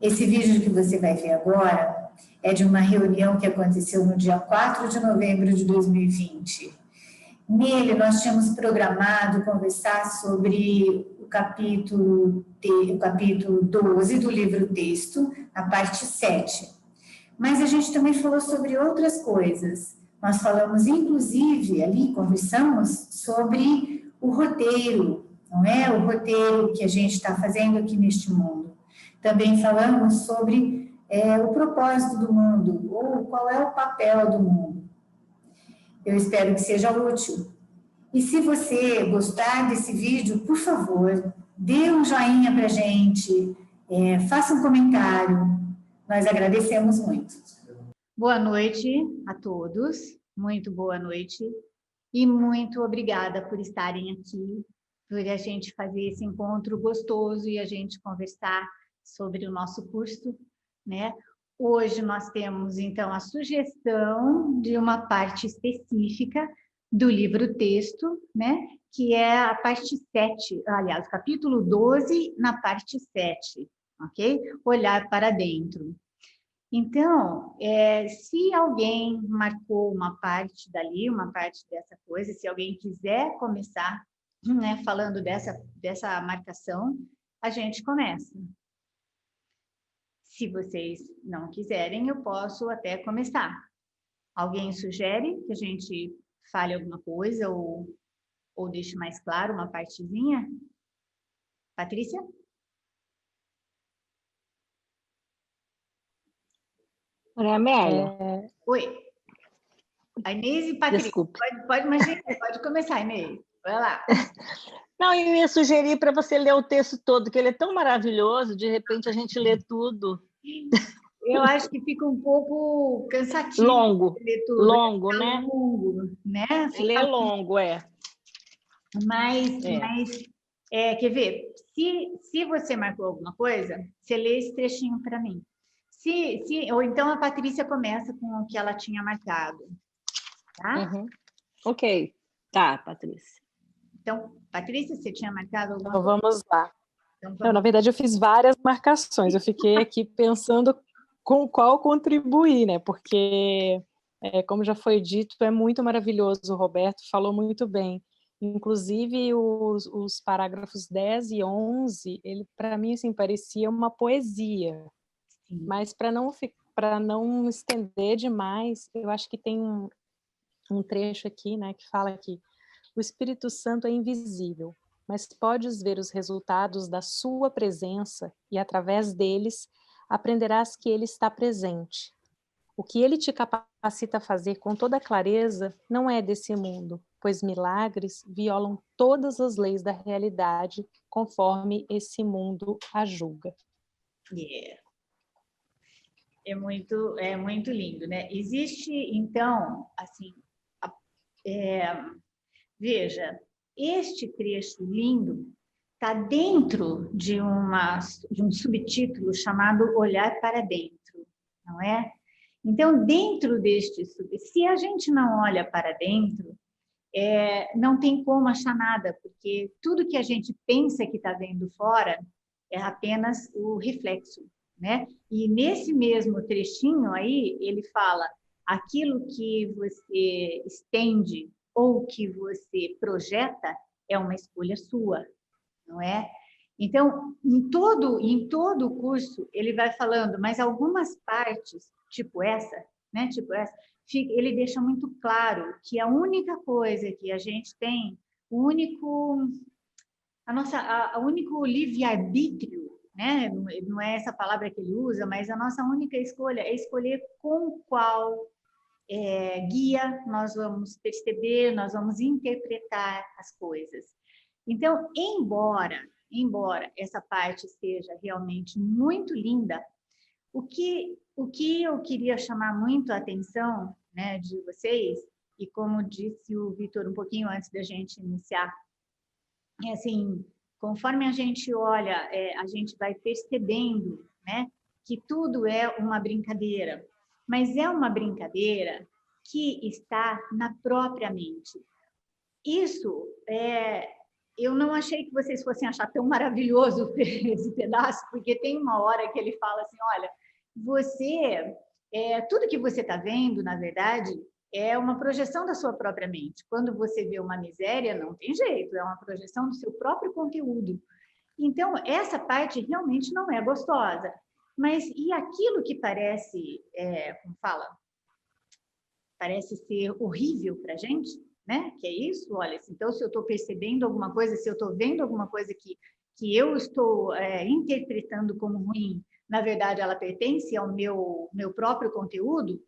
Esse vídeo que você vai ver agora é de uma reunião que aconteceu no dia 4 de novembro de 2020. Nele, nós tínhamos programado conversar sobre o capítulo 12 do livro Texto, a parte 7. Mas a gente também falou sobre outras coisas. Nós falamos, inclusive, ali, conversamos sobre o roteiro, não é? O roteiro que a gente está fazendo aqui neste mundo. Também falamos sobre o propósito do mundo, ou qual é o papel do mundo. Eu espero que seja útil. E se você gostar desse vídeo, por favor, dê um joinha para a gente, faça um comentário. Nós agradecemos muito. Boa noite a todos, muito boa noite. E muito obrigada por estarem aqui, por a gente fazer esse encontro gostoso e a gente conversar sobre o nosso curso, né? Hoje nós temos, então, a sugestão de uma parte específica do livro Texto, né? Que é a parte 7, aliás, o capítulo 12, na parte 7, ok? Olhar para dentro. Então, se alguém marcou uma parte dali, uma parte dessa coisa, se alguém quiser começar, né, falando dessa marcação, a gente começa. Se vocês não quiserem, eu posso até começar. Alguém sugere que a gente fale alguma coisa ou deixe mais claro uma partezinha? Patrícia? Oi, Amélia. Oi. A Inês e Patrícia. Desculpe. Pode começar, Inês. Vai lá. Não, eu ia sugerir para você ler o texto todo, que ele é tão maravilhoso, de repente a gente lê tudo. Eu acho que fica um pouco cansativo. Longo, ler tudo. longo, né? Longo, né? Ele é longo, Mas quer ver? Se você marcou alguma coisa, você lê esse trechinho para mim. Ou então a Patrícia começa com o que ela tinha marcado. Tá? Uhum. Ok. Tá, Patrícia. Então, Patrícia, você tinha marcado alguma coisa? Vamos lá. Então, não, na verdade, eu fiz várias marcações. Eu fiquei aqui pensando com qual contribuir, né? Porque, como já foi dito, é muito maravilhoso. O Roberto falou muito bem. Inclusive, os parágrafos 10 e 11, ele, para mim, assim, parecia uma poesia. Sim. Mas, para não estender demais, eu acho que tem um trecho aqui, né, que fala que o Espírito Santo é invisível, mas podes ver os resultados da sua presença e, através deles, aprenderás que ele está presente. O que ele te capacita a fazer com toda clareza não é desse mundo, pois milagres violam todas as leis da realidade conforme esse mundo a julga. Yeah. É muito lindo, né? Existe, então, assim, veja, este trecho lindo está dentro de um subtítulo chamado Olhar para Dentro, não é? Então, dentro deste se a gente não olha para dentro, não tem como achar nada, porque tudo que a gente pensa que está vendo fora é apenas o reflexo, né? E nesse mesmo trechinho aí, ele fala, aquilo que você estende ou que você projeta é uma escolha sua, não é? Então, em todo o curso, ele vai falando, mas algumas partes, tipo essa, né? Tipo essa, ele deixa muito claro que a única coisa que a gente tem, o único livre-arbítrio, né? Não é essa palavra que ele usa, mas a nossa única escolha é escolher com qual guia nós vamos perceber, nós vamos interpretar as coisas. Então, embora essa parte seja realmente muito linda, o que eu queria chamar muito a atenção, né, de vocês, e como disse o Vitor um pouquinho antes da gente iniciar, é assim, conforme a gente olha, a gente vai percebendo, né, que tudo é uma brincadeira, mas é uma brincadeira que está na própria mente. Isso eu não achei que vocês fossem achar tão maravilhoso esse pedaço, porque tem uma hora que ele fala assim, olha, tudo que você está vendo, na verdade, é uma projeção da sua própria mente. Quando você vê uma miséria, não tem jeito, é uma projeção do seu próprio conteúdo. Então, essa parte realmente não é gostosa. Mas e aquilo que parece, como fala, parece ser horrível para a gente, né? Que é isso, olha, então se eu estou percebendo alguma coisa, se eu estou vendo alguma coisa que eu estou interpretando como ruim, na verdade ela pertence ao meu próprio conteúdo,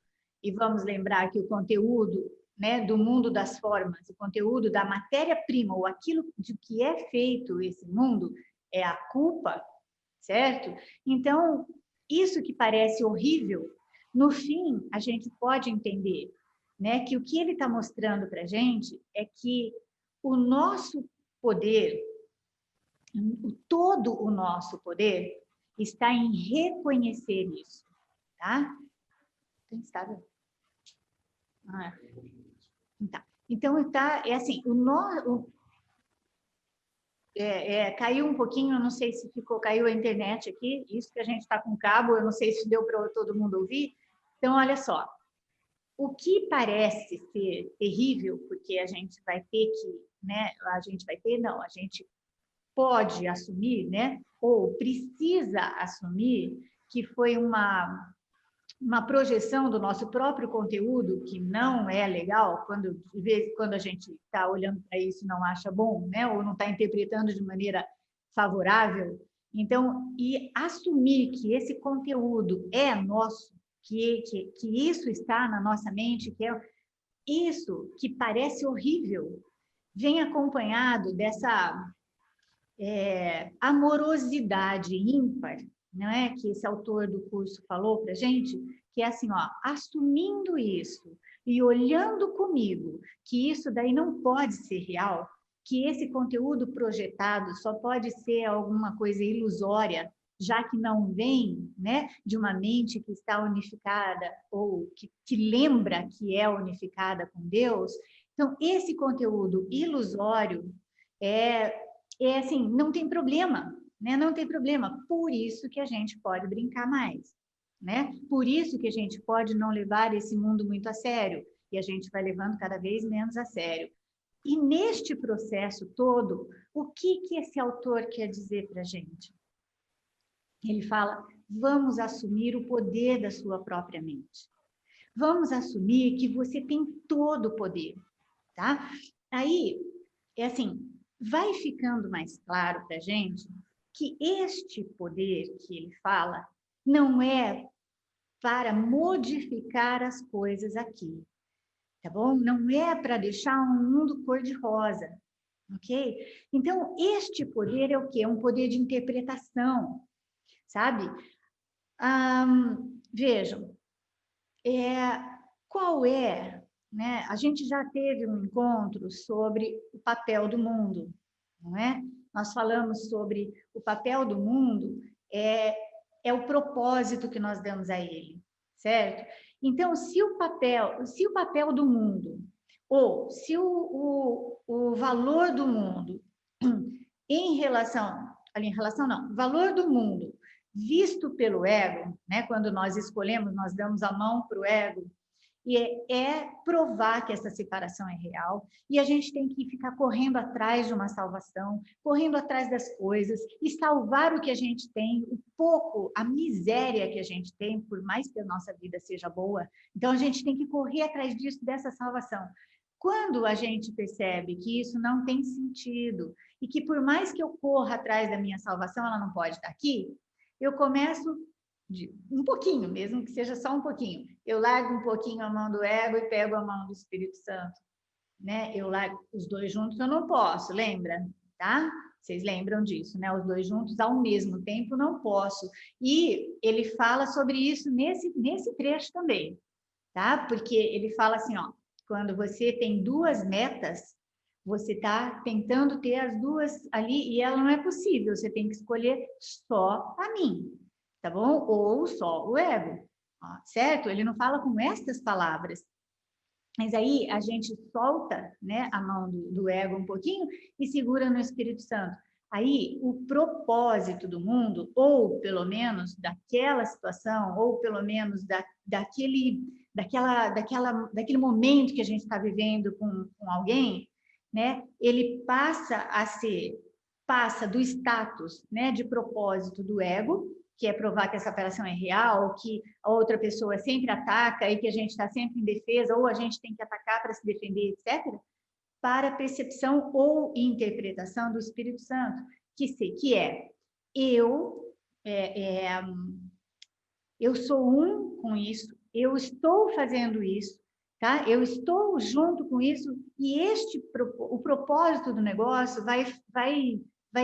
e vamos lembrar que o conteúdo, né, do mundo das formas, o conteúdo da matéria-prima, ou aquilo de que é feito esse mundo, é a culpa, certo? Então, isso que parece horrível, no fim, a gente pode entender, né, que o que ele está mostrando para a gente é que o nosso poder, todo o nosso poder, está em reconhecer isso, tá? Instável. Tá. Então, é assim, caiu um pouquinho, eu não sei se caiu a internet aqui, isso que a gente está com cabo, eu não sei se deu para todo mundo ouvir. Então, olha só, o que parece ser terrível, porque a gente vai ter que, né, a gente pode assumir, né, ou precisa assumir que foi uma projeção do nosso próprio conteúdo que não é legal, quando a gente está olhando para isso e não acha bom, né? Ou não está interpretando de maneira favorável. Então, e assumir que esse conteúdo é nosso, que isso está na nossa mente, que é isso que parece horrível, vem acompanhado dessa amorosidade ímpar, não é? Que esse autor do curso falou para a gente, que é assim, ó, assumindo isso e olhando comigo que isso daí não pode ser real, que esse conteúdo projetado só pode ser alguma coisa ilusória, já que não vem, né, de uma mente que está unificada ou que lembra que é unificada com Deus. Então, esse conteúdo ilusório assim, não tem problema, né? Não tem problema. Por isso que a gente pode brincar mais, né? Por isso que a gente pode não levar esse mundo muito a sério, e a gente vai levando cada vez menos a sério. E neste processo todo, o que esse autor quer dizer para a gente? Ele fala, vamos assumir o poder da sua própria mente. Vamos assumir que você tem todo o poder, tá? Aí, é assim, vai ficando mais claro para a gente que este poder que ele fala não é para modificar as coisas aqui, tá bom? Não é para deixar um mundo cor-de-rosa, ok? Então, este poder é o quê? É um poder de interpretação, sabe? Vejam, qual é, né? A gente já teve um encontro sobre o papel do mundo, não é? Nós falamos sobre o papel do mundo, é o propósito que nós damos a ele, certo? Então, se o papel do mundo, ou se o valor do mundo valor do mundo visto pelo ego, né? Quando nós escolhemos, nós damos a mão para o ego, e é provar que essa separação é real, e a gente tem que ficar correndo atrás de uma salvação, correndo atrás das coisas, e salvar o que a gente tem, a miséria que a gente tem, por mais que a nossa vida seja boa. Então, a gente tem que correr atrás disso, dessa salvação. Quando a gente percebe que isso não tem sentido, e que por mais que eu corra atrás da minha salvação, ela não pode estar aqui, eu começo um pouquinho, mesmo que seja só um pouquinho. Eu largo um pouquinho a mão do ego e pego a mão do Espírito Santo, né? Eu largo os dois juntos, eu não posso, lembra? Tá? Vocês lembram disso, né? Os dois juntos ao mesmo tempo não posso. E ele fala sobre isso nesse trecho também, tá? Porque ele fala assim, ó, quando você tem duas metas, você está tentando ter as duas ali e ela não é possível, você tem que escolher só a mim, tá bom? Ou só o ego, certo? Ele não fala com estas palavras, Mas aí a gente solta, né, a mão do ego um pouquinho e segura no Espírito Santo. Aí o propósito do mundo, ou pelo menos daquela situação, ou pelo menos daquele momento que a gente está vivendo com alguém, né, ele passa do status, né, de propósito do ego, que é provar que essa operação é real, que a outra pessoa sempre ataca e que a gente está sempre em defesa, ou a gente tem que atacar para se defender, etc., para a percepção ou interpretação do Espírito Santo, que é eu sou um com isso, eu estou fazendo isso, tá? Eu estou junto com isso e o propósito do negócio vai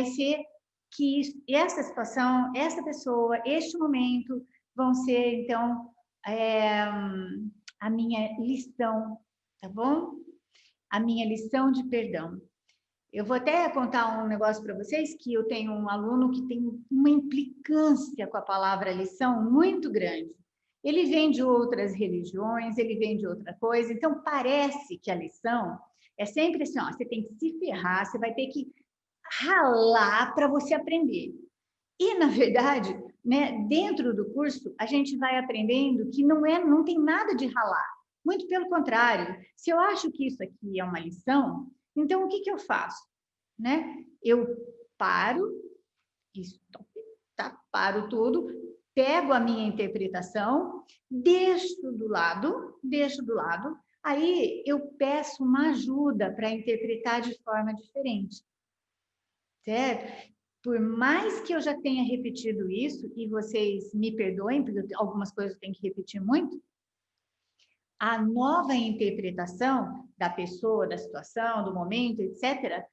ser que essa situação, essa pessoa, este momento vão ser, então, a minha lição, tá bom? A minha lição de perdão. Eu vou até contar um negócio para vocês, que eu tenho um aluno que tem uma implicância com a palavra lição muito grande. Ele vem de outras religiões, ele vem de outra coisa, então parece que a lição é sempre assim, ó, você tem que se ferrar, você vai ter que ralar para você aprender. E, na verdade, né, dentro do curso, a gente vai aprendendo que não tem nada de ralar. Muito pelo contrário. Se eu acho que isso aqui é uma lição, então o que eu faço? Né? Eu paro, paro tudo, pego a minha interpretação, deixo do lado, aí eu peço uma ajuda para interpretar de forma diferente. Certo? Por mais que eu já tenha repetido isso, e vocês me perdoem, porque algumas coisas eu tenho que repetir muito, a nova interpretação da pessoa, da situação, do momento, etc.,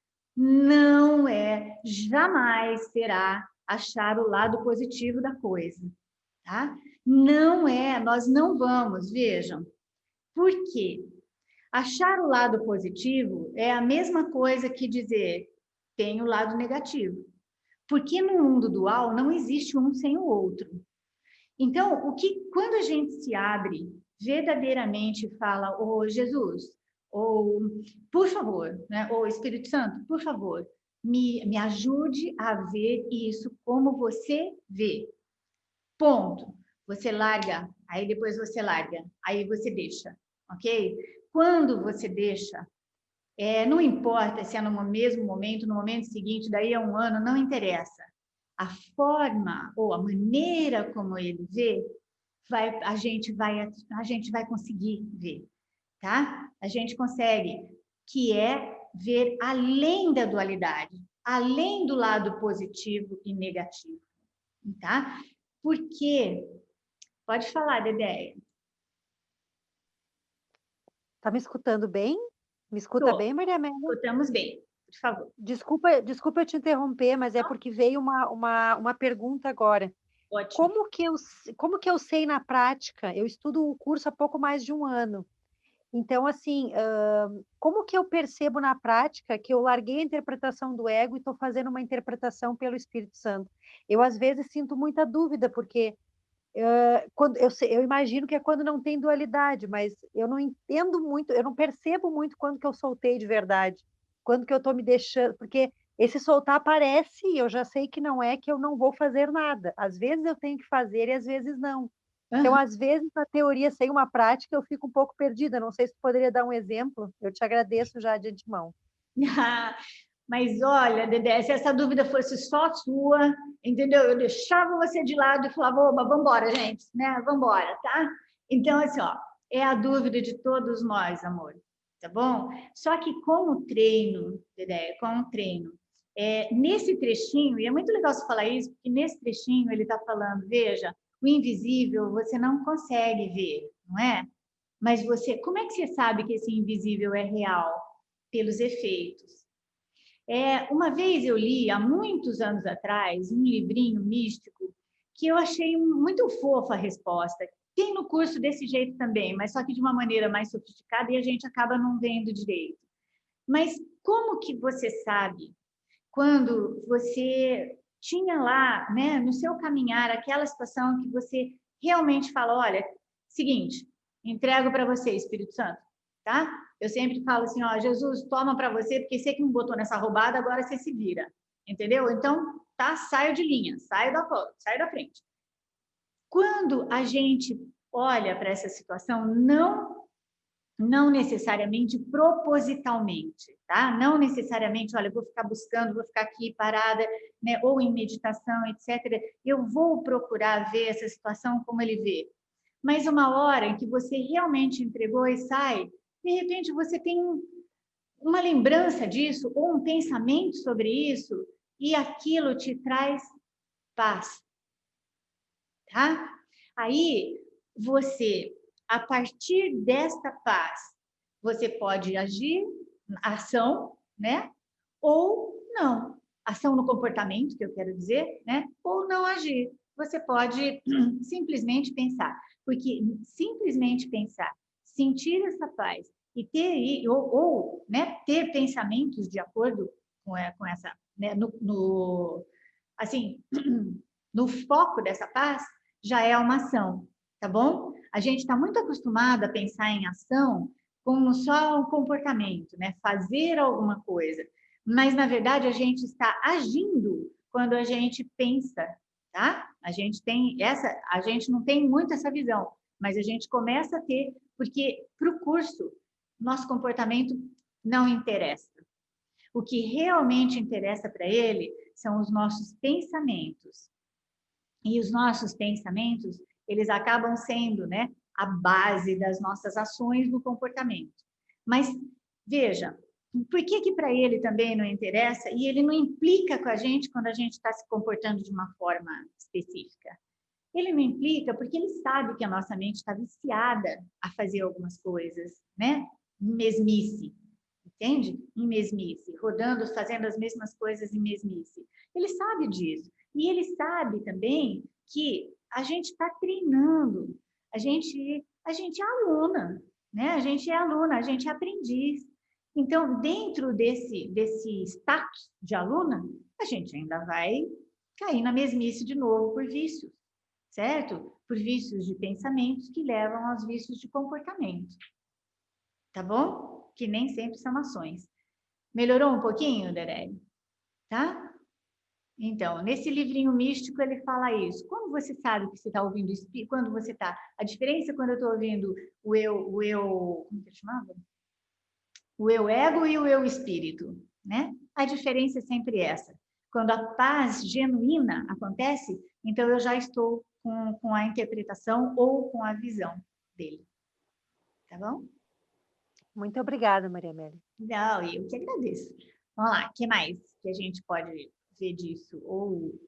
jamais será achar o lado positivo da coisa, tá? Nós não vamos, vejam. Por quê? Achar o lado positivo é a mesma coisa que dizer tem o lado negativo. Porque no mundo dual não existe um sem o outro. Então, quando a gente se abre verdadeiramente e fala, ô Jesus, ou por favor, né, ou Espírito Santo, por favor, me ajude a ver isso como você vê. Ponto. Você larga, aí depois você larga, aí você deixa, ok? Quando você deixa, não importa se é no mesmo momento, no momento seguinte, daí a um ano, não interessa. A forma ou a maneira como ele vê, a gente vai conseguir ver, tá? A gente consegue, que é ver além da dualidade, além do lado positivo e negativo, tá? Porque, pode falar, Dedéia. Tá me escutando bem? Me escuta bem, Maria Amélia? Escutamos bem, por favor. Desculpa eu te interromper, mas é porque veio uma pergunta agora. Ótimo. Como que eu sei na prática? Eu estudo o curso há pouco mais de um ano. Então, assim, como que eu percebo na prática que eu larguei a interpretação do ego e estou fazendo uma interpretação pelo Espírito Santo? Eu, às vezes, sinto muita dúvida, porque quando eu imagino que é quando não tem dualidade, mas eu não entendo muito, eu não percebo muito quando que eu soltei de verdade, quando que eu estou me deixando, porque esse soltar parece, eu já sei que não é que eu não vou fazer nada. Às vezes eu tenho que fazer e às vezes não. Então, às vezes, na teoria, sem uma prática, eu fico um pouco perdida. Não sei se tu poderia dar um exemplo. Eu te agradeço já de antemão. Mas olha, Dedé, se essa dúvida fosse só sua, entendeu? Eu deixava você de lado e falava, oba, vamos embora, gente, né? Vamos embora, tá? Então, assim, ó, é a dúvida de todos nós, amor, tá bom? Só que com o treino, Dedé, com o treino, nesse trechinho, e é muito legal você falar isso, porque nesse trechinho ele está falando, veja, o invisível você não consegue ver, não é? Mas como é que você sabe que esse invisível é real? Pelos efeitos. Uma vez eu li, há muitos anos atrás, um livrinho místico que eu achei muito fofa a resposta. Tem no curso desse jeito também, mas só que de uma maneira mais sofisticada e a gente acaba não vendo direito. Mas como que você sabe quando você tinha lá, né, no seu caminhar, aquela situação que você realmente fala, olha, seguinte, entrego para você, Espírito Santo, tá? Eu sempre falo assim, ó, Jesus, toma para você, porque você que não botou nessa roubada, agora você se vira, entendeu? Então, tá, saio de linha, saio da frente. Quando a gente olha para essa situação, não necessariamente propositalmente, tá? Não necessariamente, olha, eu vou ficar buscando, vou ficar aqui parada, né? Ou em meditação, etc. Eu vou procurar ver essa situação como ele vê. Mas uma hora em que você realmente entregou e sai, de repente você tem uma lembrança disso, ou um pensamento sobre isso, e aquilo te traz paz, tá? Aí, você, a partir desta paz, você pode agir, ação, né? Ou não. Ação no comportamento, que eu quero dizer, né? Ou não agir. Você pode simplesmente pensar. Porque simplesmente pensar, sentir essa paz e ter, né, ter pensamentos de acordo com essa, né, assim, no foco dessa paz, já é uma ação, tá bom? A gente está muito acostumado a pensar em ação como só um comportamento, né? Fazer alguma coisa. Mas, na verdade, a gente está agindo quando a gente pensa, tá? A gente não tem muito essa visão, mas a gente começa a ter, porque para o curso, nosso comportamento não interessa. O que realmente interessa para ele são os nossos pensamentos. E os nossos pensamentos, eles acabam sendo, né, a base das nossas ações no comportamento. Mas, veja, por que para ele também não interessa e ele não implica com a gente quando a gente está se comportando de uma forma específica? Ele não implica porque ele sabe que a nossa mente está viciada a fazer algumas coisas, né? Mesmice, entende? Em mesmice, rodando, fazendo as mesmas coisas em mesmice. Ele sabe disso. E ele sabe também que a gente está treinando, a gente é aluna, né? A gente é aluna, a gente é aprendiz. Então, dentro desse status de aluna, a gente ainda vai cair na mesmice de novo por vícios, certo? Por vícios de pensamentos que levam aos vícios de comportamento. Tá bom? Que nem sempre são ações. Melhorou um pouquinho, Deré? Tá? Então, nesse livrinho místico ele fala isso. Como você sabe que você está ouvindo espírito? Quando você está... A diferença quando eu estou ouvindo o eu... Como que ele chamava? O eu ego e o eu espírito, né? A diferença é sempre essa. Quando a paz genuína acontece, então eu já estou com a interpretação ou com a visão dele. Tá bom? Muito obrigada, Maria Amélia. Não, eu que agradeço. Vamos lá, o que mais que a gente pode ver disso? Ou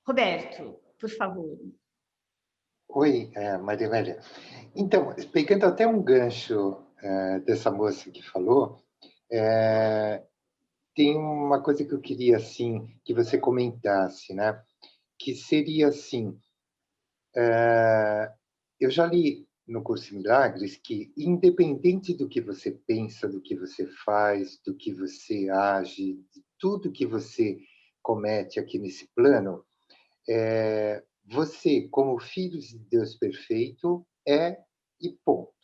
Roberto, por favor. Oi, Maria Amélia. Então, pegando até um gancho dessa moça que falou, tem uma coisa que eu queria assim que você comentasse, né? Que seria assim, eu já li no Curso em Milagres que, independente do que você pensa, do que você faz, do que você age, de tudo que você comete aqui nesse plano, você, como filho de Deus perfeito, e ponto.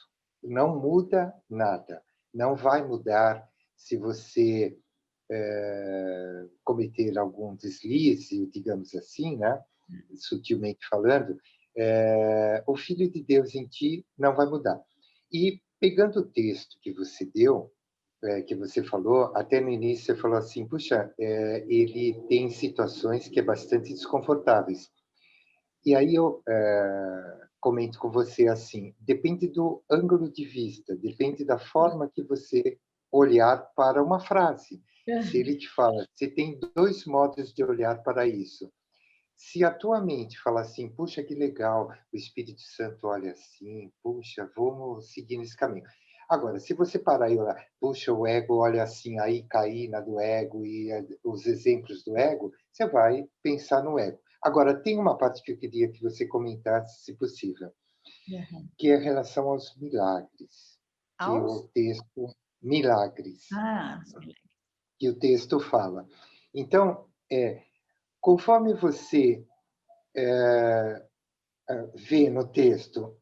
Não muda nada. Não vai mudar se você cometer algum deslize, digamos assim, né? Sutilmente falando, o Filho de Deus em ti não vai mudar. E pegando o texto que você deu, que você falou, até no início você falou assim, puxa, ele tem situações que é bastante desconfortáveis. E aí eu comento com você assim, depende do ângulo de vista, depende da forma que você olhar para uma frase. Se ele te fala, você tem 2 modos de olhar para isso. Se a tua mente fala assim, puxa, que legal, o Espírito Santo olha assim, puxa, vamos seguir nesse caminho. Agora, se você parar e olhar, puxa, o ego olha assim, aí cair na do ego e os exemplos do ego, você vai pensar no ego. Agora, tem uma parte que eu queria que você comentasse, se possível, que é em relação aos milagres. Que o texto, milagres. Que o texto fala. Então, conforme você vê no texto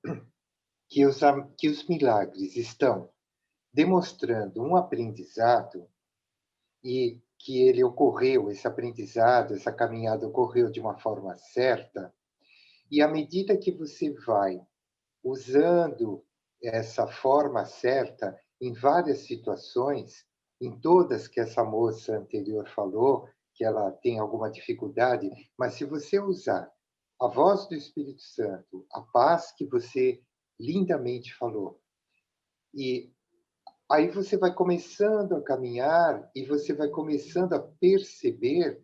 que os milagres estão demonstrando um aprendizado e que ele ocorreu, esse aprendizado, essa caminhada ocorreu de uma forma certa, e à medida que você vai usando essa forma certa em várias situações, em todas que essa moça anterior falou, que ela tem alguma dificuldade, mas se você usar a voz do Espírito Santo, a paz que você lindamente falou, e aí você vai começando a caminhar e você vai começando a perceber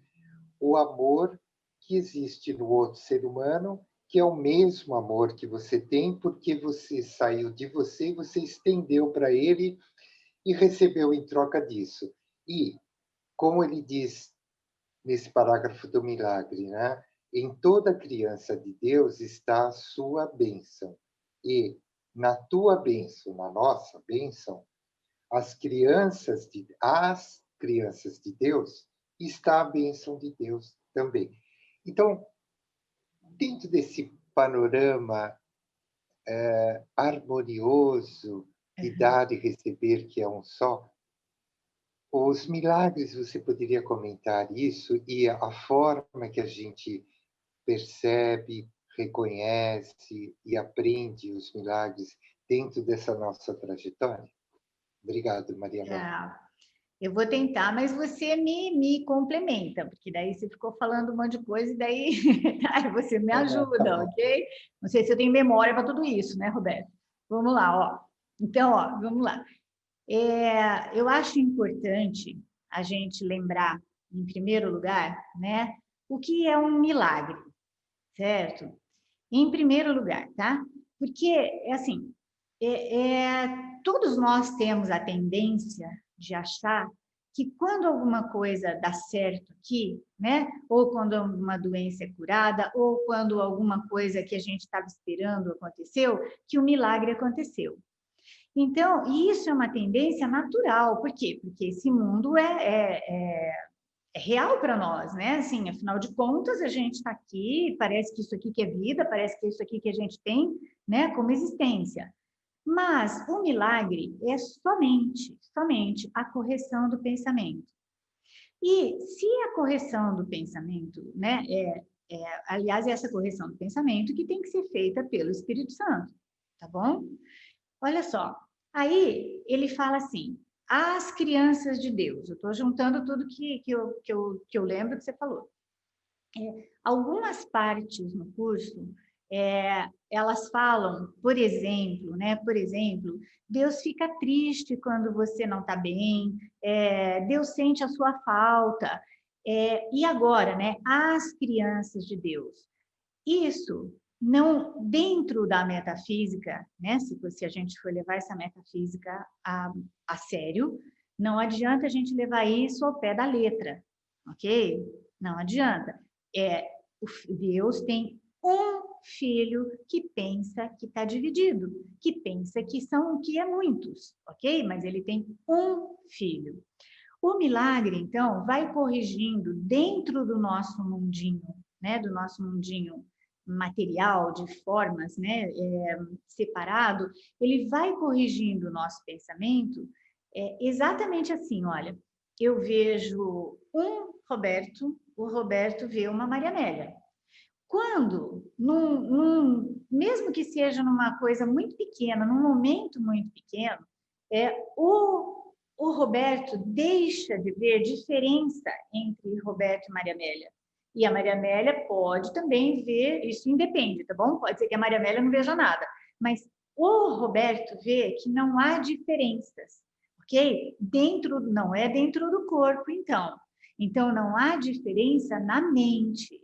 o amor que existe no outro ser humano, que é o mesmo amor que você tem, porque você saiu de você e você estendeu para ele e recebeu em troca disso. E, como ele diz nesse parágrafo do milagre, né? Em toda criança de Deus está a sua bênção. E na tua bênção, na nossa bênção, as crianças de Deus está a bênção de Deus também. Então, dentro desse panorama harmonioso de dar e receber, que é um só, os milagres, você poderia comentar isso e a forma que a gente percebe, reconhece e aprende os milagres dentro dessa nossa trajetória? Obrigado, Maria Amélia. Eu vou tentar, mas você me complementa, porque daí você ficou falando um monte de coisa e daí você me ajuda, ok? Não sei se eu tenho memória para tudo isso, né, Roberto? Vamos lá, ó. Então, ó, vamos lá. Eu acho importante a gente lembrar, em primeiro lugar, né, o que é um milagre, certo? Em primeiro lugar, tá? Porque, assim, todos nós temos a tendência de achar que quando alguma coisa dá certo aqui, né? Ou quando uma doença é curada, ou quando alguma coisa que a gente estava esperando aconteceu, que o milagre aconteceu. Então, isso é uma tendência natural. Por quê? Porque esse mundo é real para nós, né? Assim, afinal de contas, a gente está aqui, parece que isso aqui que é vida, parece que é isso aqui que a gente tem, né, como existência. Mas o milagre é somente a correção do pensamento. E se a correção do pensamento, né, aliás, é essa correção do pensamento que tem que ser feita pelo Espírito Santo, tá bom? Olha só, aí ele fala assim, as crianças de Deus, eu estou juntando tudo que eu lembro que você falou. Algumas partes no curso, elas falam, por exemplo, né? Por exemplo, Deus fica triste quando você não está bem, Deus sente a sua falta. E agora, né? As crianças de Deus. Isso não, dentro da metafísica, né? Se a gente for levar essa metafísica a sério, não adianta a gente levar isso ao pé da letra, ok? Não adianta. Deus tem um filho que pensa que está dividido, que pensa que é muitos, ok? Mas ele tem um filho. O milagre, então, vai corrigindo dentro do nosso mundinho, né? Do nosso mundinho material, de formas, né? Separado, ele vai corrigindo o nosso pensamento exatamente assim, olha, eu vejo um Roberto, o Roberto vê uma Maria Amélia. Quando, mesmo que seja numa coisa muito pequena, num momento muito pequeno, o Roberto deixa de ver diferença entre Roberto e Maria Amélia. E a Maria Amélia pode também ver, isso independe, tá bom? Pode ser que a Maria Amélia não veja nada, mas o Roberto vê que não há diferenças, ok? Não é dentro do corpo, então. Então, não há diferença na mente.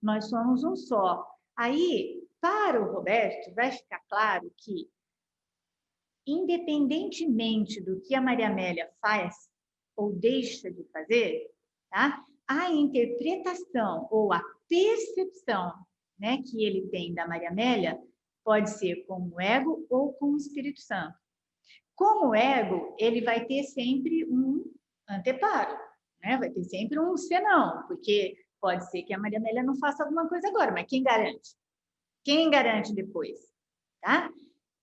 Nós somos um só. Aí, para o Roberto, vai ficar claro que, independentemente do que a Maria Amélia faz ou deixa de fazer, tá? A interpretação ou a percepção, né, que ele tem da Maria Amélia pode ser com o ego ou com o Espírito Santo. Com o ego, ele vai ter sempre um anteparo, né? Vai ter sempre um senão, porque pode ser que a Maria Amélia não faça alguma coisa agora, mas quem garante? Quem garante depois? Tá?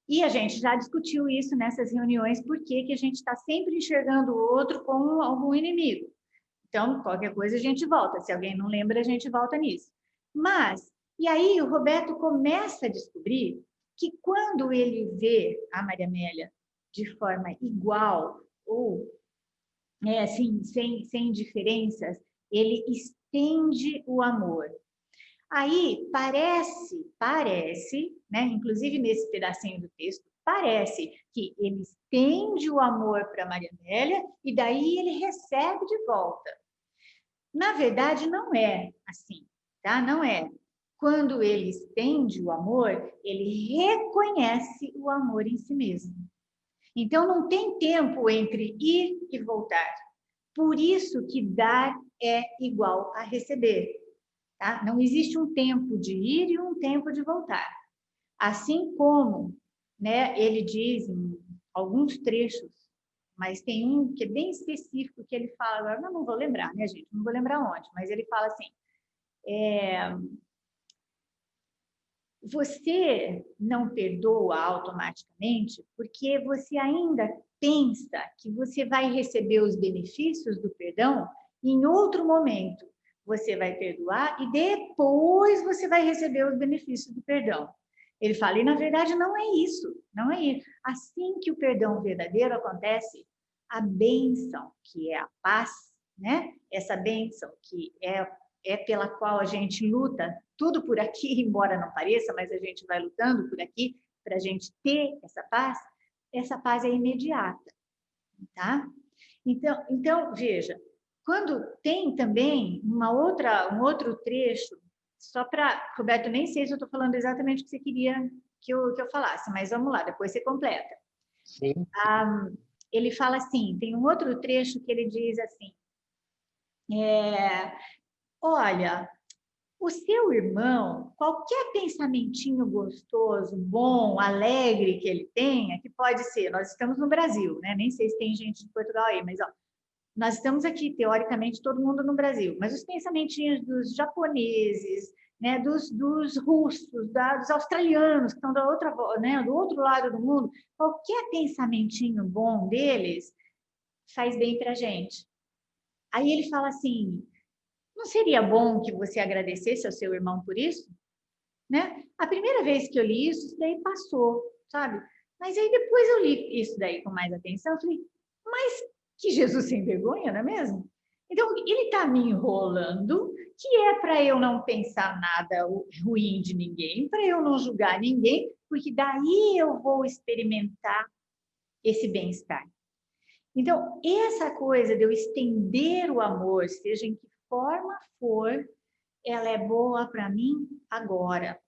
E a gente já discutiu isso nessas reuniões, por que a gente está sempre enxergando o outro como algum inimigo. Então, qualquer coisa a gente volta. Se alguém não lembra, a gente volta nisso. Mas, e aí o Roberto começa a descobrir que quando ele vê a Maria Amélia de forma igual, ou assim, sem diferenças, ele estende o amor. Aí parece, né? Inclusive nesse pedacinho do texto, parece que ele estende o amor para Maria Amélia e daí ele recebe de volta. Na verdade, não é assim, tá? Não é. Quando ele estende o amor, ele reconhece o amor em si mesmo. Então, não tem tempo entre ir e voltar. Por isso que dar é igual a receber. Tá? Não existe um tempo de ir e um tempo de voltar. Assim como, né, ele diz em alguns trechos, mas tem um que é bem específico que ele fala, agora eu não vou lembrar, né, gente? Não vou lembrar onde, mas ele fala assim, você não perdoa automaticamente porque você ainda pensa que você vai receber os benefícios do perdão em outro momento. Você vai perdoar e depois você vai receber os benefícios do perdão. Ele fala, e na verdade não é isso, não é isso. Assim que o perdão verdadeiro acontece, a bênção, que é a paz, né? Essa bênção que é pela qual a gente luta, tudo por aqui, embora não pareça, mas a gente vai lutando por aqui para a gente ter essa paz é imediata, tá? Então, veja, quando tem também um outro trecho, só para, Roberto, nem sei se eu estou falando exatamente o que você queria que eu falasse, mas vamos lá, depois você completa. Sim. Ele fala assim, tem um outro trecho que ele diz assim, olha, o seu irmão, qualquer pensamentinho gostoso, bom, alegre que ele tenha, que pode ser, nós estamos no Brasil, né? Nem sei se tem gente de Portugal aí, mas ó, nós estamos aqui, teoricamente, todo mundo no Brasil, mas os pensamentinhos dos japoneses, né, dos russos, dos australianos, que estão do outro lado do mundo, qualquer pensamentinho bom deles faz bem para a gente. Aí ele fala assim, não seria bom que você agradecesse ao seu irmão por isso? Né? A primeira vez que eu li isso daí passou, sabe? Mas aí depois eu li isso daí com mais atenção, eu falei, mas que Jesus sem vergonha, não é mesmo? Então, ele está me enrolando, que é para eu não pensar nada ruim de ninguém, para eu não julgar ninguém, porque daí eu vou experimentar esse bem-estar. Então, essa coisa de eu estender o amor, seja em que forma for, ela é boa para mim agora,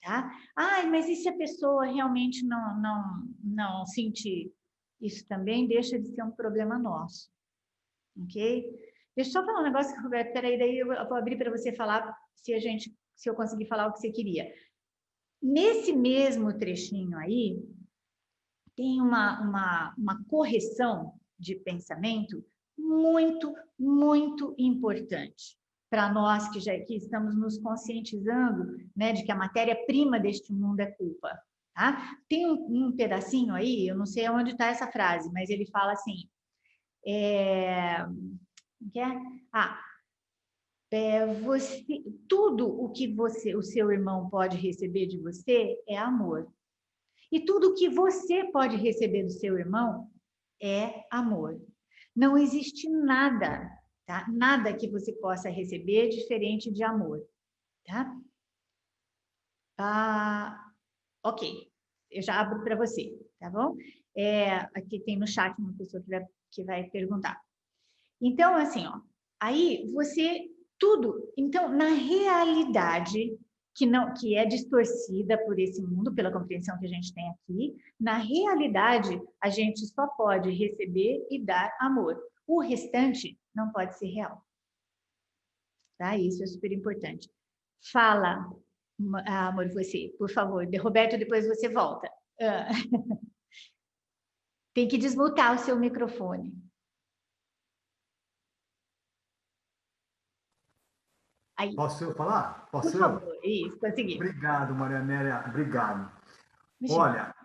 tá? Ai, mas e se a pessoa realmente não sentir? Isso também deixa de ser um problema nosso, ok? Deixa eu só falar um negócio, Roberto, peraí, daí eu vou abrir para você falar, se eu conseguir falar o que você queria. Nesse mesmo trechinho aí, tem uma correção de pensamento muito, muito importante para nós que estamos nos conscientizando, né, de que a matéria-prima deste mundo é culpa. Tá? Tem um pedacinho aí, eu não sei onde está essa frase, mas ele fala assim, tudo o que o seu irmão pode receber de você é amor. E tudo que você pode receber do seu irmão é amor. Não existe nada, tá? Nada que você possa receber diferente de amor, tá? Ok, eu já abro para você, tá bom? Aqui tem no chat uma pessoa que vai perguntar. Então, assim, ó, aí então, na realidade, que é distorcida por esse mundo, pela compreensão que a gente tem aqui, na realidade, a gente só pode receber e dar amor. O restante não pode ser real. Tá? Isso é super importante. Fala, amor, você, por favor. Roberto, depois você volta. Tem que desmutar o seu microfone. Aí. Posso eu falar? Posso Por favor, isso, consegui. Obrigado, Maria Amélia, obrigado. Olha,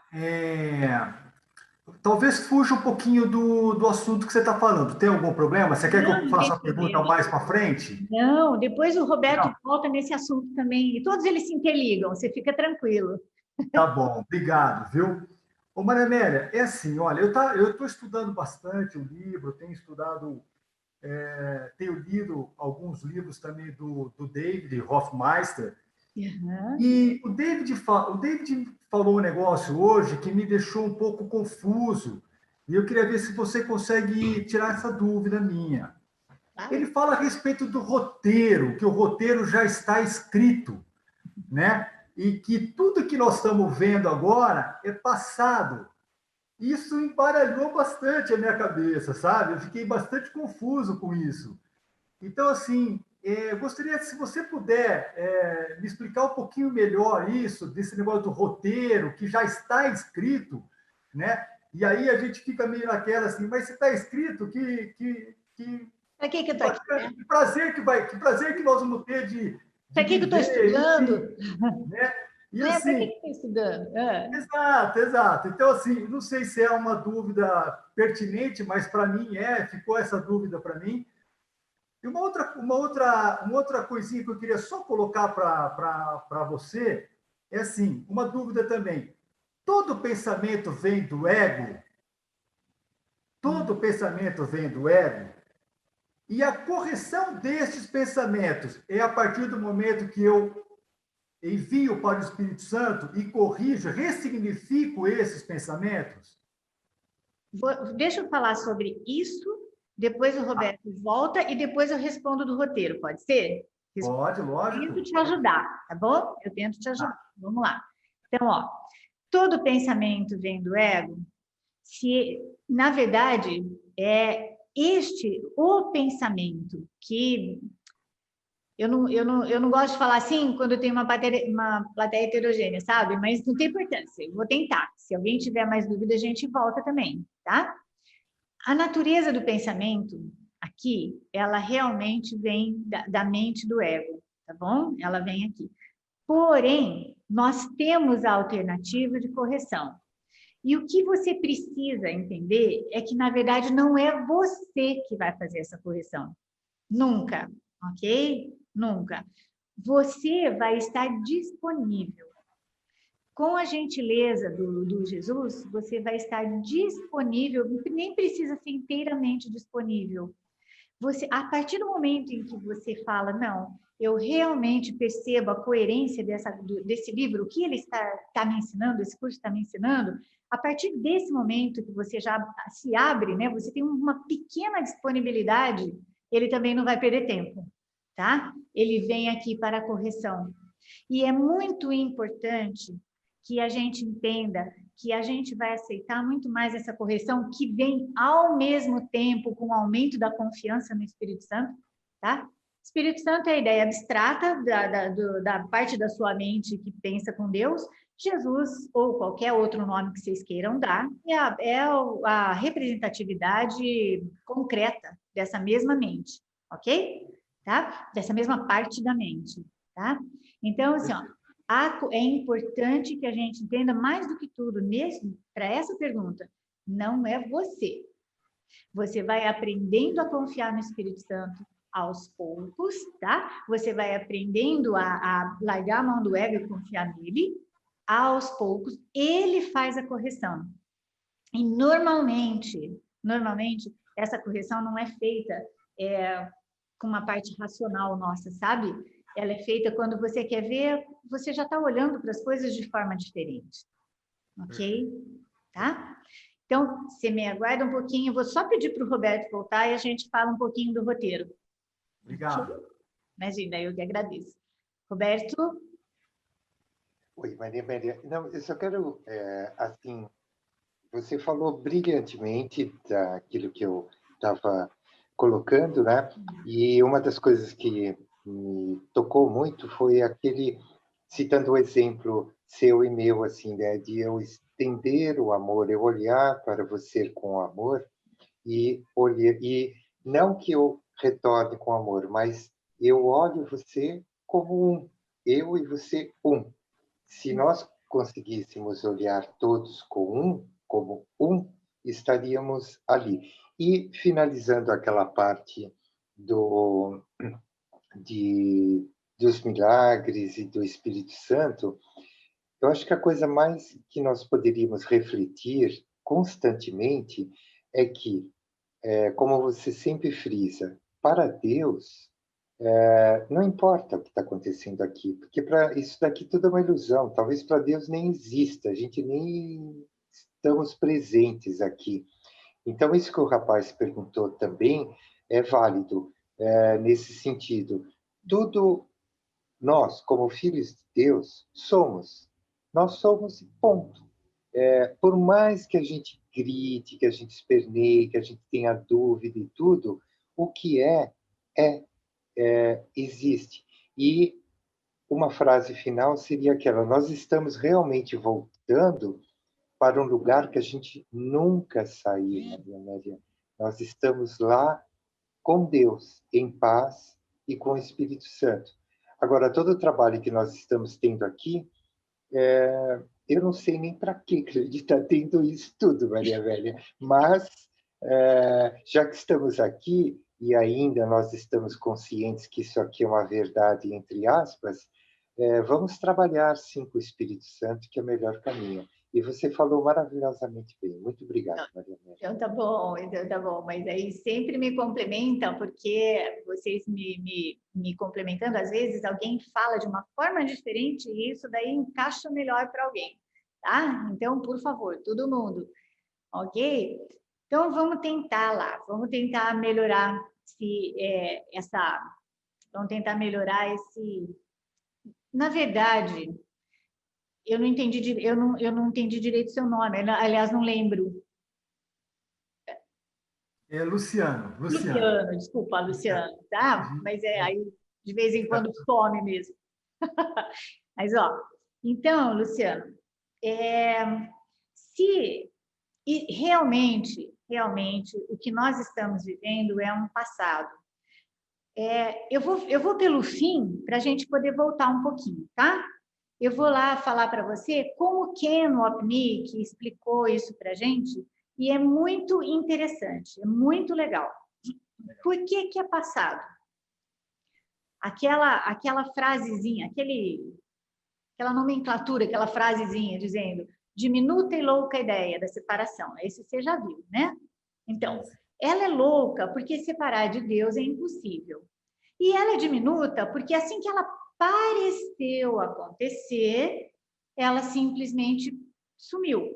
talvez fuja um pouquinho do assunto que você está falando. Tem algum problema? Você quer que eu faça a pergunta mais para frente? Não, depois o Roberto Não. volta nesse assunto também. E todos eles se interligam, você fica tranquilo. Tá bom, obrigado, viu? Ô, Maria Amélia, é assim, olha, eu estou estudando bastante o livro, tenho lido alguns livros também do David Hoffmeister, Uhum. e o David falou um negócio hoje que me deixou um pouco confuso, e eu queria ver se você consegue tirar essa dúvida minha. Ele fala a respeito do roteiro, que o roteiro já está escrito, né? E que tudo que nós estamos vendo agora é passado. Isso embaralhou bastante a minha cabeça, sabe? Eu fiquei bastante confuso com isso. Então, assim, eu gostaria, se você puder me explicar um pouquinho melhor isso, desse negócio do roteiro, que já está escrito, né? E aí a gente fica meio naquela assim, mas se está escrito, Para que eu estou aqui? Né? que prazer que nós vamos ter de para que eu estou estudando? Né? E, Para assim, que eu estou estudando? Exato. Então, assim, não sei se é uma dúvida pertinente, mas para mim ficou essa dúvida para mim. E uma outra coisinha que eu queria só colocar para você é assim, uma dúvida também. Todo pensamento vem do ego? Todo pensamento vem do ego? E a correção destes pensamentos é a partir do momento que eu envio para o Espírito Santo e corrijo, ressignifico esses pensamentos? Deixa eu falar sobre isso, depois o Roberto volta e depois eu respondo do roteiro, pode ser? Pode, lógico. Eu tento te ajudar, tá bom? Eu tento te ajudar. Vamos lá. Então, todo pensamento vem do ego. Se, na verdade, é o pensamento que eu não gosto de falar assim quando tem uma plateia heterogênea, sabe? Mas não tem importância, eu vou tentar. Se alguém tiver mais dúvida, a gente volta também, tá? A natureza do pensamento aqui, ela realmente vem da mente do ego, tá bom? Ela vem aqui. Porém, nós temos a alternativa de correção. E o que você precisa entender é que, na verdade, não é você que vai fazer essa correção. Nunca, ok? Nunca. Você vai estar disponível. Com a gentileza do Jesus, você vai estar disponível, nem precisa ser inteiramente disponível. A partir do momento em que você fala, não, eu realmente percebo a coerência desse livro, o que ele está me ensinando, esse curso está me ensinando, a partir desse momento que você já se abre, né, você tem uma pequena disponibilidade, ele também não vai perder tempo, tá? Ele vem aqui para a correção. E é muito importante que a gente entenda que a gente vai aceitar muito mais essa correção que vem ao mesmo tempo com o aumento da confiança no Espírito Santo, tá? Espírito Santo é a ideia abstrata da parte da sua mente que pensa com Deus. Jesus, ou qualquer outro nome que vocês queiram dar, é a representatividade concreta dessa mesma mente, ok? Tá? Dessa mesma parte da mente, tá? Então, assim, é importante que a gente entenda mais do que tudo, para essa pergunta, não é você. Você vai aprendendo a confiar no Espírito Santo aos poucos, tá? Você vai aprendendo a largar a mão do ego e confiar nele. Aos poucos, ele faz a correção. E normalmente, essa correção não é feita com uma parte racional nossa, sabe? Ela é feita quando você quer ver, você já está olhando para as coisas de forma diferente. Ok? Tá? Então, você me aguarda um pouquinho, eu vou só pedir para o Roberto voltar e a gente fala um pouquinho do roteiro. Obrigado. Imagina, eu que agradeço. Roberto? Oi, Maria. Não, eu só quero, assim, você falou brilhantemente daquilo que eu estava colocando, né? E uma das coisas que me tocou muito foi citando o exemplo seu e meu, assim, né? De eu estender o amor, eu olhar para você com amor e não que eu retorne com amor, mas eu olho você como um, eu e você um. Se nós conseguíssemos olhar todos como um, estaríamos ali. E, finalizando aquela parte dos milagres e do Espírito Santo, eu acho que a coisa mais que nós poderíamos refletir constantemente é que, como você sempre frisa, para Deus, não importa o que está acontecendo aqui, porque para isso daqui tudo é uma ilusão. Talvez para Deus nem exista, a gente nem estamos presentes aqui. Então, isso que o rapaz perguntou também é válido nesse sentido. Tudo nós, como filhos de Deus, somos. Nós somos, ponto. Por mais que a gente grite, que a gente esperneie, que a gente tenha dúvida e tudo, o que existe. E uma frase final seria aquela: nós estamos realmente voltando para um lugar que a gente nunca saiu, Maria. Nós estamos lá com Deus, em paz e com o Espírito Santo. Agora, todo o trabalho que nós estamos tendo aqui, eu não sei nem para que a gente está tendo isso tudo, Maria Velha, mas já que estamos aqui e ainda nós estamos conscientes que isso aqui é uma verdade, entre aspas, vamos trabalhar, sim, com o Espírito Santo, que é o melhor caminho. E você falou maravilhosamente bem. Muito obrigado, Maria Velha. Então tá bom. Mas aí sempre me complementam, porque vocês me complementando, às vezes alguém fala de uma forma diferente e isso daí encaixa melhor para alguém, tá? Então, por favor, todo mundo, ok? Então, vamos tentar lá, vamos tentar melhorar vamos tentar melhorar esse... Na verdade, eu não entendi direito seu nome, aliás, não lembro. É Luciano. Desculpa, Luciano, tá? Mas aí, de vez em quando, some mesmo. Mas, ó, então, Luciano, se realmente, o que nós estamos vivendo é um passado. Eu vou pelo fim, para a gente poder voltar um pouquinho, tá? Eu vou lá falar para você como o Ken Wapnick explicou isso para a gente, e é muito interessante, é muito legal. Por que é passado? Aquela frasezinha, aquela nomenclatura, aquela frasezinha dizendo diminuta e louca ideia da separação. Esse você já viu, né? Então, ela é louca porque separar de Deus é impossível. E ela é diminuta porque assim que ela pareceu acontecer, ela simplesmente sumiu.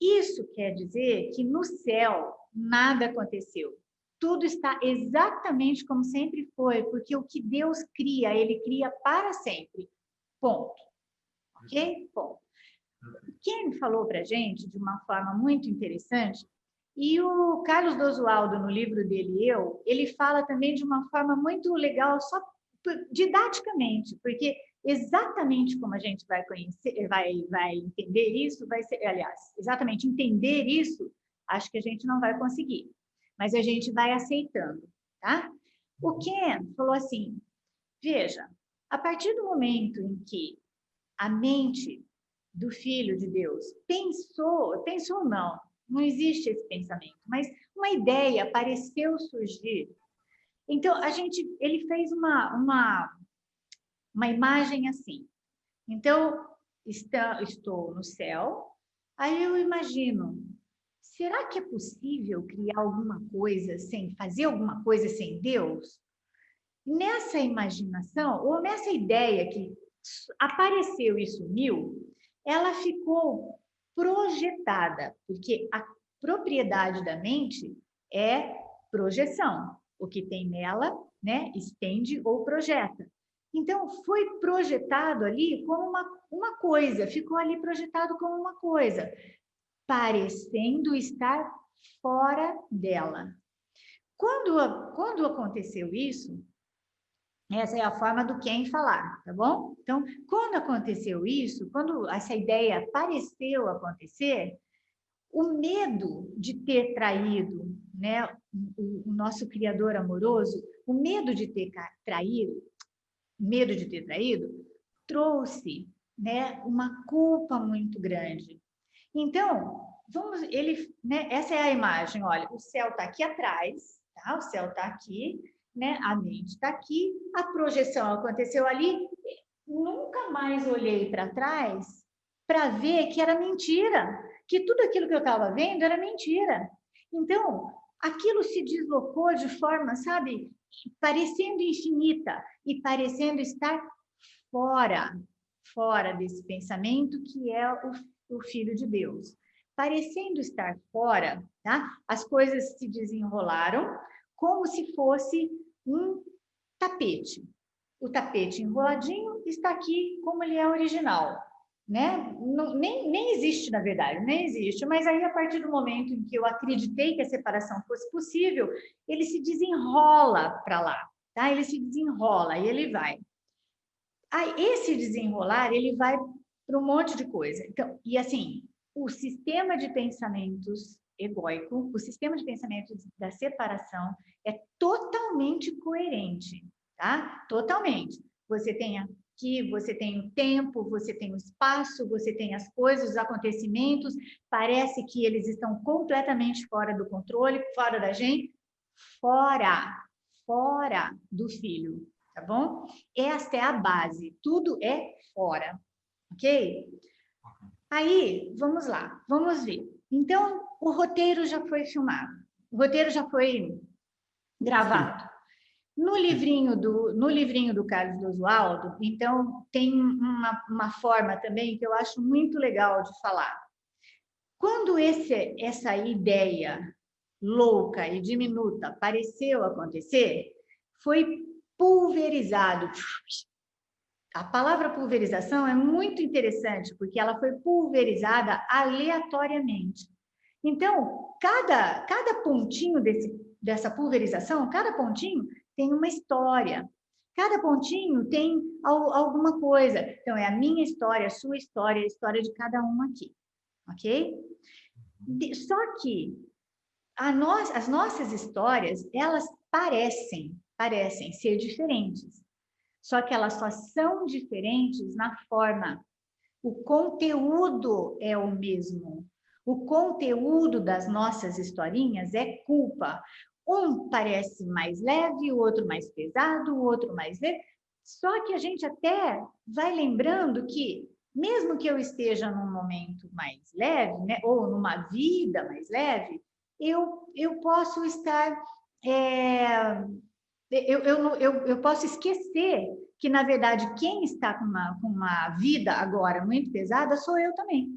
Isso quer dizer que no céu nada aconteceu. Tudo está exatamente como sempre foi, porque o que Deus cria, Ele cria para sempre. Ponto. Ok? Ponto. Quem falou para a gente de uma forma muito interessante, e o Carlos Dosualdo, no livro dele, ele fala também de uma forma muito legal, só didaticamente, porque exatamente como a gente vai conhecer, vai entender isso, vai ser, aliás, exatamente entender isso, acho que a gente não vai conseguir, mas a gente vai aceitando, tá? O Ken falou assim, veja, a partir do momento em que a mente do Filho de Deus pensou não existe esse pensamento, mas uma ideia pareceu surgir. Então, ele fez uma imagem assim. Então, estou no céu, aí eu imagino, será que é possível criar alguma coisa fazer alguma coisa sem Deus? Nessa imaginação, ou nessa ideia que apareceu e sumiu, ela ficou projetada, porque a propriedade da mente é projeção. O que tem nela, né, estende ou projeta. Então, foi projetado ali como uma coisa, ficou ali projetado como uma coisa, parecendo estar fora dela. Quando aconteceu isso, essa é a forma do Ken falar, tá bom? Então, quando aconteceu isso, quando essa ideia pareceu acontecer, o medo de ter traído, né, o nosso Criador amoroso, o medo de ter traído, trouxe né, uma culpa muito grande. Então, né, essa é a imagem, olha, o céu está aqui atrás, tá? O céu está aqui, né? A mente está aqui, a projeção aconteceu ali, nunca mais olhei para trás para ver que era mentira, que tudo aquilo que eu estava vendo era mentira. Então, aquilo se deslocou de forma, sabe, parecendo infinita e parecendo estar fora desse pensamento que é o Filho de Deus. Parecendo estar fora, tá? As coisas se desenrolaram como se fosse um tapete. O tapete enroladinho está aqui como ele é original, né? Nem existe, na verdade, nem existe. Mas aí, a partir do momento em que eu acreditei que a separação fosse possível, ele se desenrola para lá, tá? Ele se desenrola e ele vai. Aí, esse desenrolar, ele vai para um monte de coisa. Então, e assim, o sistema de pensamentos egóico, o sistema de pensamento da separação é totalmente coerente, tá? Totalmente. Você tem aqui, você tem o tempo, você tem o espaço, você tem as coisas, os acontecimentos, parece que eles estão completamente fora do controle, fora da gente, fora do filho, tá bom? Esta é a base, tudo é fora, ok? Aí, vamos lá, vamos ver. Então, o roteiro já foi filmado, o roteiro já foi gravado. No livrinho do Carlos Oswaldo, então, tem uma forma também que eu acho muito legal de falar. Quando essa ideia louca e diminuta pareceu acontecer, foi pulverizado. A palavra pulverização é muito interessante, porque ela foi pulverizada aleatoriamente. Então, cada pontinho dessa pulverização, cada pontinho tem uma história. Cada pontinho tem alguma coisa. Então, é a minha história, a sua história, a história de cada um aqui. Ok? Só que as nossas histórias, elas parecem ser diferentes. Só que elas só são diferentes na forma. O conteúdo é o mesmo. O conteúdo das nossas historinhas é culpa. Um parece mais leve, o outro mais pesado, o outro mais leve. Só que a gente até vai lembrando que, mesmo que eu esteja num momento mais leve, né, ou numa vida mais leve, eu posso estar... Eu posso esquecer que, na verdade, quem está com uma vida agora muito pesada sou eu também.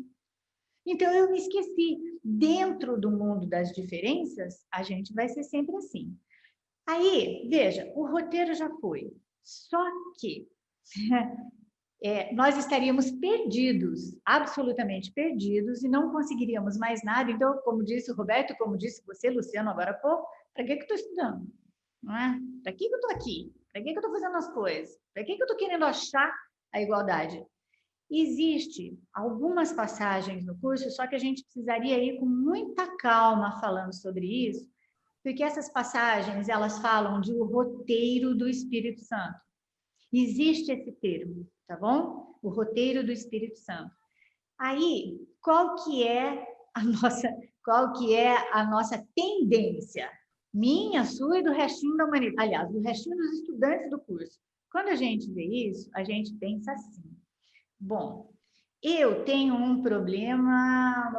Então, eu me esqueci. Dentro do mundo das diferenças, a gente vai ser sempre assim. Aí, veja, o roteiro já foi. Só que nós estaríamos perdidos, absolutamente perdidos, e não conseguiríamos mais nada. Então, como disse o Roberto, como disse você, Luciano, agora há pouco, para que eu estou estudando? Não é? Para que eu estou aqui? Para que eu estou fazendo as coisas? Para que eu estou querendo achar a igualdade? Existe algumas passagens no curso, só que a gente precisaria ir com muita calma falando sobre isso, porque essas passagens, elas falam de o roteiro do Espírito Santo. Existe esse termo, tá bom? O roteiro do Espírito Santo. Aí, qual que é a nossa tendência? Minha, sua e do restinho da humanidade. Aliás, do restinho dos estudantes do curso. Quando a gente vê isso, a gente pensa assim. Bom, eu tenho um problema,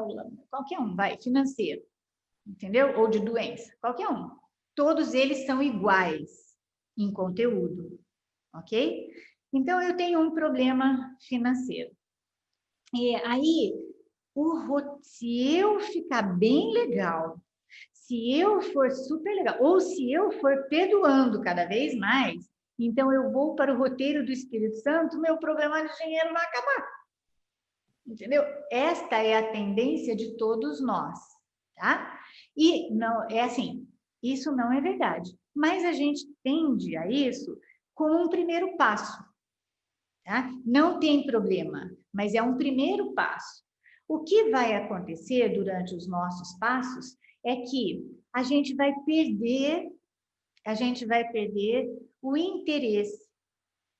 qualquer um, financeiro, entendeu? Ou de doença, qualquer um. Todos eles são iguais em conteúdo, ok? Então, eu tenho um problema financeiro. E aí, se eu ficar bem legal, se eu for super legal, ou se eu for perdoando cada vez mais, então eu vou para o roteiro do Espírito Santo, meu problema de dinheiro vai acabar. Entendeu? Esta é a tendência de todos nós, tá? E não é assim, isso não é verdade, mas a gente tende a isso como um primeiro passo, tá? Não tem problema, mas é um primeiro passo. O que vai acontecer durante os nossos passos é que a gente vai perder o interesse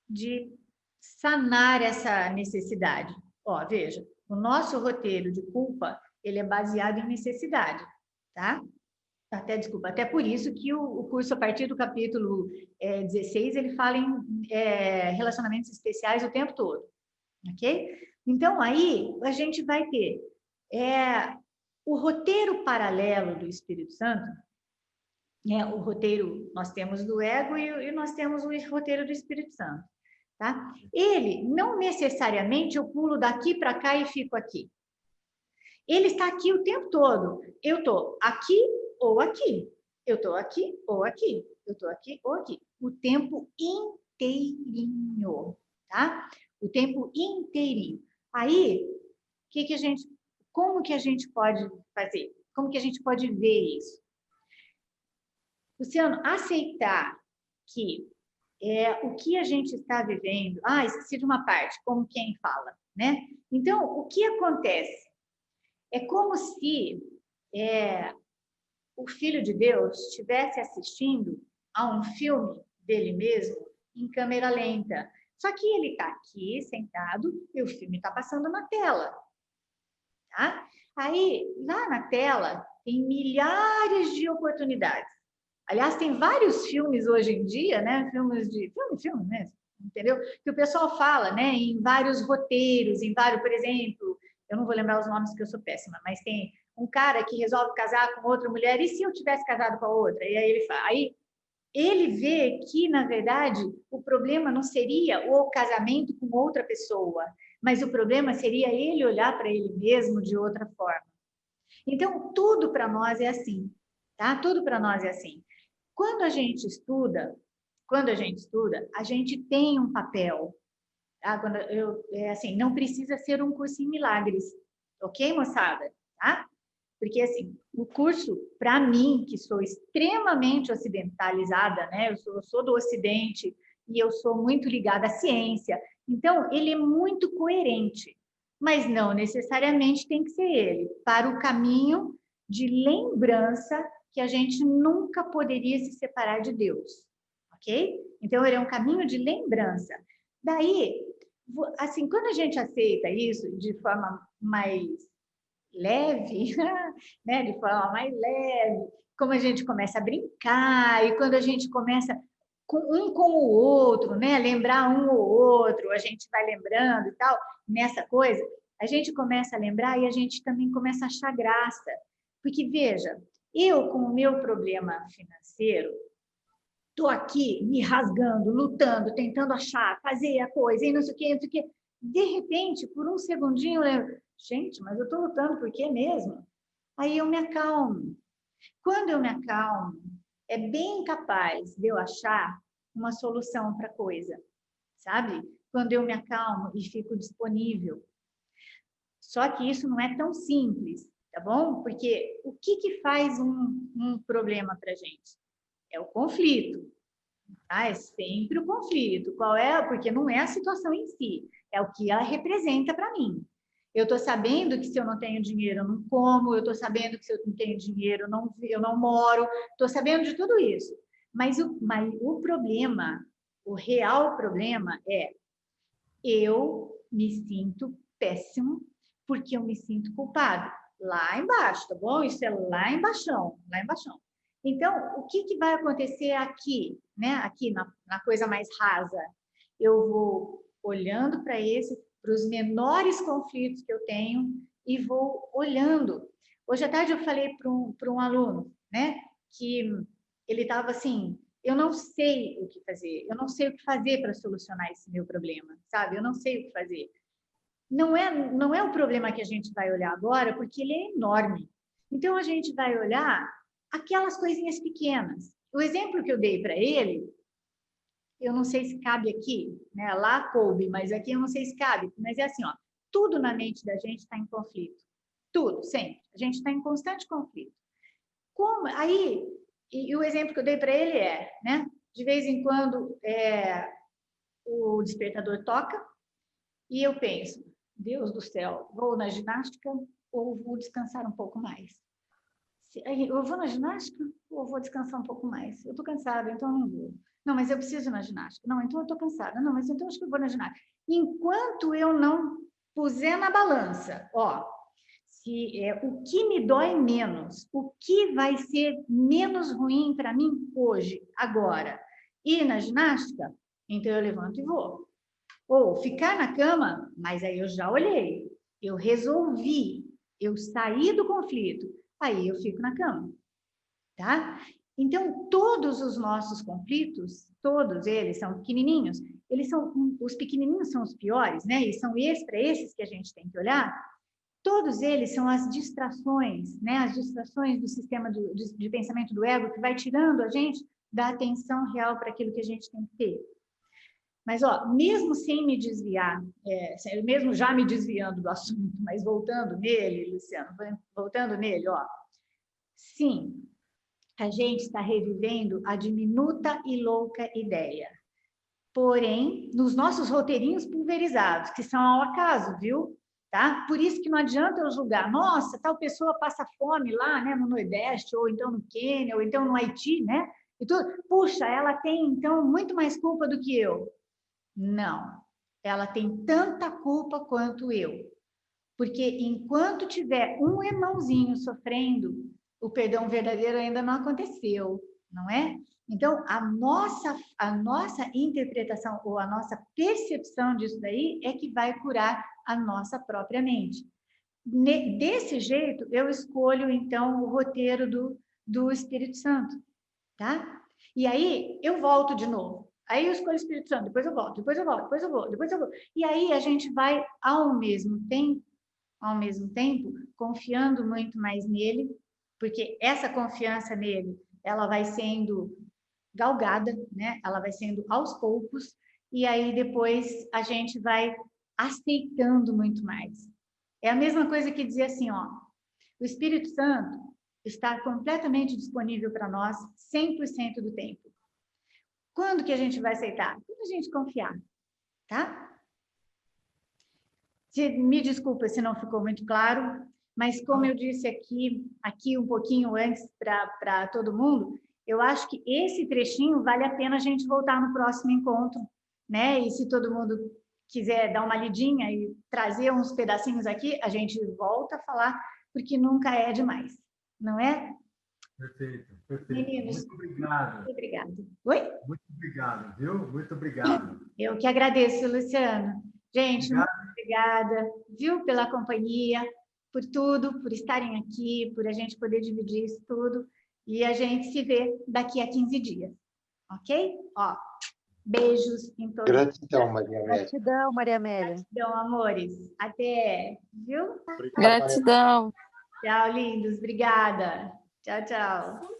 de sanar essa necessidade? Ó, veja, o nosso roteiro de culpa, ele é baseado em necessidade, tá? Até por isso que o curso, a partir do capítulo 16, ele fala em relacionamentos especiais o tempo todo, ok? Então, aí, a gente vai ter o roteiro paralelo do Espírito Santo, né? O roteiro, nós temos do ego e nós temos o roteiro do Espírito Santo, tá? Ele, não necessariamente, eu pulo daqui para cá e fico aqui. Ele está aqui o tempo todo. Eu estou aqui ou aqui. Eu estou aqui ou aqui. Eu estou aqui ou aqui. O tempo inteirinho, tá? O tempo inteirinho. Aí, como que a gente pode fazer? Como que a gente pode ver isso? Luciano, aceitar que o que a gente está vivendo... esqueci de uma parte, como quem fala, né? Então, o que acontece? É como se o Filho de Deus estivesse assistindo a um filme dele mesmo em câmera lenta. Só que ele está aqui, sentado, e o filme está passando na tela. Tá? Aí, lá na tela, tem milhares de oportunidades. Aliás, tem vários filmes hoje em dia, né? Filme mesmo, entendeu? Que o pessoal fala, né? Em vários roteiros, por exemplo, eu não vou lembrar os nomes que eu sou péssima, mas tem um cara que resolve casar com outra mulher, e se eu tivesse casado com a outra? E aí ele fala, ele vê que, na verdade, o problema não seria o casamento com outra pessoa, mas o problema seria ele olhar para ele mesmo de outra forma. Então, tudo para nós é assim, tá? Tudo para nós é assim. Quando a gente estuda, a gente tem um papel. Tá? Não precisa ser um curso em milagres, ok, moçada? Tá? Porque, assim, o curso, para mim, que sou extremamente ocidentalizada, né? Eu sou do Ocidente e eu sou muito ligada à ciência, então, ele é muito coerente, mas não necessariamente tem que ser ele, para o caminho de lembrança que a gente nunca poderia se separar de Deus, ok? Então, ele é um caminho de lembrança. Daí, assim, quando a gente aceita isso de forma mais leve, né? De forma mais leve, como a gente começa a brincar, e quando a gente começa com o outro, né? Lembrar um ou outro, a gente vai lembrando e tal, nessa coisa, a gente começa a lembrar e a gente também começa a achar graça. Porque, veja, eu, com o meu problema financeiro, estou aqui me rasgando, lutando, tentando achar, fazer a coisa, e não sei o quê, não sei o quê. De repente, por um segundinho, eu lembro, gente, mas eu estou lutando por quê mesmo? Aí eu me acalmo. Quando eu me acalmo, é bem capaz de eu achar uma solução para a coisa, sabe? Quando eu me acalmo e fico disponível. Só que isso não é tão simples, tá bom? Porque o que faz um problema para a gente? É o conflito. É sempre o conflito. Qual é? Porque não é a situação em si, é o que ela representa para mim. Eu estou sabendo que se eu não tenho dinheiro, eu não como, eu estou sabendo que se eu não tenho dinheiro, eu não moro, estou sabendo de tudo isso. Mas o problema, o real problema é eu me sinto péssimo porque eu me sinto culpado. Lá embaixo, tá bom? Isso é lá embaixo, lá embaixo. Então, o que vai acontecer aqui, né? Aqui na coisa mais rasa? Eu vou olhando para os menores conflitos que eu tenho e vou olhando. Hoje à tarde eu falei para um aluno, né? Que ele estava assim, eu não sei o que fazer, eu não sei o que fazer para solucionar esse meu problema, sabe? Eu não sei o que fazer. Não é o problema que a gente vai olhar agora, porque ele é enorme. Então, a gente vai olhar aquelas coisinhas pequenas. O exemplo que eu dei para ele, eu não sei se cabe aqui, né? Lá coube, mas aqui eu não sei se cabe. Mas é assim, ó, tudo na mente da gente está em conflito. Tudo, sempre. A gente está em constante conflito. Aí, e o exemplo que eu dei para ele né? De vez em quando, o despertador toca e eu penso, Deus do céu, vou na ginástica ou vou descansar um pouco mais? Eu vou na ginástica ou vou descansar um pouco mais? Eu estou cansada, então não vou. Não, mas eu preciso ir na ginástica. Não, então eu estou cansada. Não, mas então acho que eu vou na ginástica. Enquanto eu não puser na balança, ó, se o que me dói menos, o que vai ser menos ruim para mim hoje, agora, ir na ginástica, então eu levanto e vou. Ou ficar na cama, mas aí eu já olhei, eu resolvi, eu saí do conflito, aí eu fico na cama, tá? Então, todos os nossos conflitos, todos eles são pequenininhos, os pequenininhos são os piores, né? E são para esses que a gente tem que olhar. Todos eles são as distrações, né? As distrações do sistema de pensamento do ego que vai tirando a gente da atenção real para aquilo que a gente tem que ter. Mas, ó, mesmo sem me desviar, mesmo já me desviando do assunto, mas voltando nele, Luciano, voltando nele, ó, sim, a gente está revivendo a diminuta e louca ideia. Porém, nos nossos roteirinhos pulverizados, que são ao acaso, viu? Tá? Por isso que não adianta eu julgar, nossa, tal pessoa passa fome lá, né, no Nordeste, ou então no Quênia, ou então no Haiti, né? E tudo. Puxa, ela tem, então, muito mais culpa do que eu. Não, ela tem tanta culpa quanto eu. Porque enquanto tiver um irmãozinho sofrendo, o perdão verdadeiro ainda não aconteceu, não é? Então, a nossa interpretação ou a nossa percepção disso daí é que vai curar a nossa própria mente. Desse jeito, eu escolho, então, o roteiro do Espírito Santo, tá? E aí, eu volto de novo. Aí eu escolho o Espírito Santo, depois eu volto, depois eu volto, depois eu vou, depois eu vou. E aí a gente vai, ao mesmo tempo, confiando muito mais nele, porque essa confiança nele, ela vai sendo galgada, né? Ela vai sendo aos poucos, e aí depois a gente vai aceitando muito mais. É a mesma coisa que dizer assim, ó, o Espírito Santo está completamente disponível para nós 100% do tempo. Quando que a gente vai aceitar? Quando a gente confiar, tá? Me desculpa se não ficou muito claro, mas como eu disse aqui um pouquinho antes para todo mundo, eu acho que esse trechinho vale a pena a gente voltar no próximo encontro, né? E se todo mundo quiser dar uma lidinha e trazer uns pedacinhos aqui, a gente volta a falar, porque nunca é demais, não é? Perfeito, perfeito. Meninos, muito obrigado. Muito obrigada. Oi? Muito obrigado, viu? Muito obrigado. Eu que agradeço, Luciano. Gente, Obrigado. muito obrigada, viu, pela companhia, por tudo, por estarem aqui, por a gente poder dividir isso tudo. E a gente se vê daqui a 15 dias, ok? Ó, beijos em todos. Gratidão, Maria Amélia. Gratidão, Maria Amélia. Gratidão, amores. Até, viu? Obrigado, Gratidão. Tchau, lindos. Obrigada. Tchau, tchau.